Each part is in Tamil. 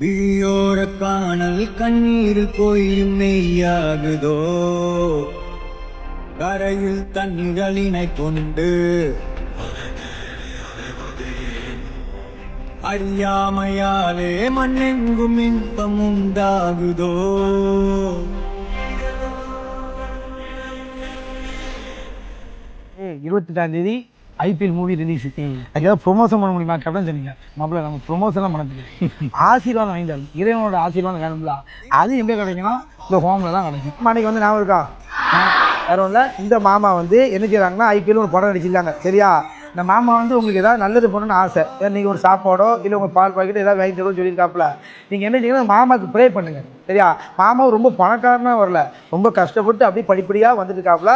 விழியோர காணல் கண்ணீர் கோயிலும் மெய்யாகுதோ கரையில் தன்னிழலினை கொண்டு அறியாமையாலே மண்ணெங்கும் இன்பம் உண்டாகுதோ. 28ஆம் தேதி ஐபிஎல் மூவி ரிலீஸ். அதுக்காக ப்ரொமோஷன் பண்ண முடியுமா கேப்டன் சொன்னீங்க. மாப்பிள்ள நம்ம ப்ரொமோஷன்லாம் பண்ண தெரியும். ஆசீர்வாதம் வாங்கிட்டாரு. இறைவனோட ஆசீர்வாதம் வேணும்ல. அது எங்கே கிடைக்குன்னா இந்த ஹோமில் தான் கிடைக்கும். அன்னைக்கு வந்து ஞாபகம் இருக்கா? வேற ஒன்றும் இல்லை. இந்த மாமா வந்து என்ன செய்கிறாங்கன்னா ஐபிஎல் ஒரு படம் நடிச்சிருக்காங்க. சரியா? இந்த மாமா வந்து உங்களுக்கு ஏதாவது நல்லது பண்ணணும்னு ஆசை. நீங்கள் ஒரு சாப்பாடோ இல்லை உங்கள் பால் பாக்கெட் ஏதாவது வாங்கி தரும்னு சொல்லியிருக்காப்புல. நீங்கள் என்ன செய்யணும், மாமாவுக்கு ப்ரே பண்ணுங்கள். சரியா? மாமா ரொம்ப பணக்காரனாக வரல, ரொம்ப கஷ்டப்பட்டு அப்படியே படிப்படியாக வந்துட்டு இருக்காப்புல.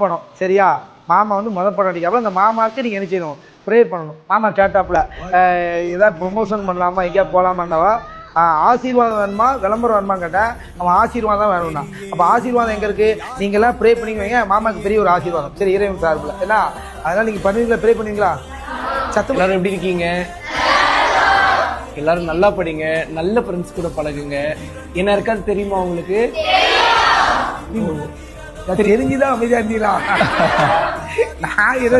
படம். சரியா? மாமா வந்து படம் அடிக்காப்புல. அந்த மாமாவுக்கு நீங்கள் என்ன செய்யணும், ப்ரே பண்ணணும். மாமா கேட்டாப்புல ஏதாவது ப்ரொமோஷன் பண்ணலாமா, எங்கேயா போகலாமாண்டவா, ஆசீர்வாதம் வேணுமா விளம்பரம் வேணுமா கேட்டேன். அவன் ஆசீர்வாதம் தான் வேணும்னா. அப்போ ஆசீர்வாதம் எங்கே இருக்குது? நீங்கள்லாம் ப்ரே பண்ணி வைங்க, மாமாவுக்கு பெரிய ஒரு ஆசீர்வாதம். சரி, இறைவன் சார்பில் ஏன்னா அதனால் நீங்கள் பண்ணுவீங்களா, ப்ரே பண்ணுவீங்களா? சத்தம். எல்லாரும் எப்படி இருக்கீங்க? எல்லாரும் நல்லா படிங்க, நல்ல ஃப்ரெண்ட்ஸ் கூட பழகுங்க. என்ன இருக்காது தெரியுமா உங்களுக்கு? தெரிஞ்சுதான் அமைதியா இருந்தீங்களா? நான் ஏதோ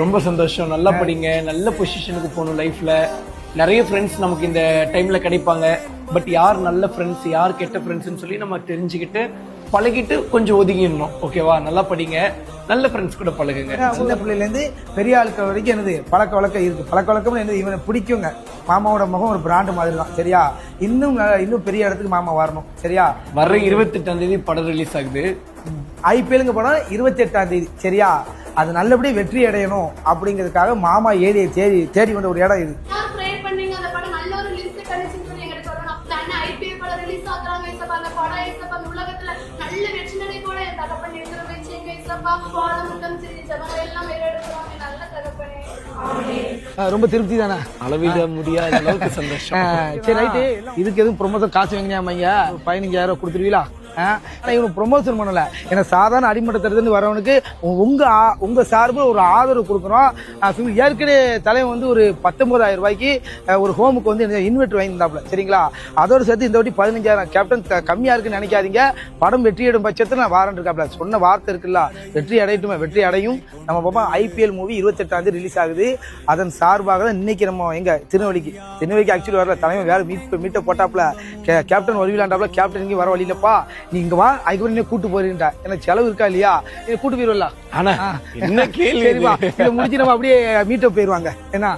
ரொம்ப சந்தோஷம். நல்லா படிங்க, நல்ல பொசிஷனுக்கு போகணும் லைஃப்ல. நிறைய ஃப்ரெண்ட்ஸ் நமக்கு இந்த டைம்ல கிடைப்பாங்க. பட் யார் நல்ல ஃப்ரெண்ட்ஸ், யார் கெட்ட ஃப்ரெண்ட்ஸ்னு சொல்லி நம்ம தெரிஞ்சுக்கிட்டு பழகிட்டு கொஞ்சம் ஒதுங்கிடணும். ஓகேவா? நல்லா படிங்க, நல்ல ஃப்ரெண்ட்ஸ் கூட பழகுங்க. சின்ன பிள்ளைலேருந்து பெரிய ஆட்கள் வரைக்கும் என்னது பழக்க வழக்கம் இருக்கு. பழக்க வழக்கம் என்னது, இவனை பிடிக்குங்க. மாமாவோட முகம் ஒரு பிராண்டு மாதிரி தான். சரியா? இன்னும் பெரிய இடத்துக்கு மாமா வரணும். சரியா? வர்ற 28ஆம் தேதி படம் ரிலீஸ் ஆகுது. ஐபிஎல்ங்க படம் 28ஆம் தேதி. சரியா? அது நல்லபடியாக வெற்றி அடையணும் அப்படிங்கிறதுக்காக மாமா தேடி வந்த ஒரு இடம் இது. ரொம்ப திருப்தி தானே, அளவிட முடியாத அளவுக்கு சந்தோஷம். சரி, ரைட்டு. இதுக்கு எதுவும் ப்ரொமோஷன் காசு வாங்கினாமைங்க 15,000 கொடுத்துருவீங்களா? ஆனால் இவனுக்கு ப்ரொமோஷன் பண்ணல. ஏன்னா சாதாரண அடிமட்டத்திலிருந்து வரவனுக்கு உங்க சார்பில் ஒரு ஆதரவு கொடுக்குறோம். ஏற்கனவே தலைவன் வந்து ஒரு 19,000 ரூபாய்க்கு ஒரு ஹோமுக்கு வந்து இன்வெர்டர் வாங்கியிருந்தாப்புல. சரிங்களா? அதோடு சேர்த்து இந்த வாட்டி 15,000. கேப்டன் கம்மியா இருக்குன்னு நினைக்காதீங்க. படம் வெற்றியடும் பட்சத்தில் நான் வாரண்ட் இருக்காப்ல. சொன்ன வார்த்தை இருக்குல்ல, வெற்றி அடையட்டுமே. வெற்றி அடையும். நம்ம பாப்பா ஐபிஎல் மூவி 28ஆம் தேதி ரிலீஸ் ஆகுது. அதன் சார்பாக தான் இன்னைக்கு நம்ம எங்க திருநெல்வேலிக்கு ஆக்சுவலி வரல. தலைவன் வேற மீட்ட போட்டாப்புல. கேப்டன் வருவிலாண்டாப்புல. கேப்டன் இங்கே வர வழியிலப்பா, நீ இங்க வா, அதுக்கப்புறம் என்ன கூட்டு போறீன்டா. எனக்கு செலவு இருக்கா இல்லையா, கூட்டு போயிருவா. ஆனா என்ன கேள்வி? சரிப்பா, இதை முடிச்சு நம்ம அப்படியே மீட்டப் போயிருவாங்க. என்ன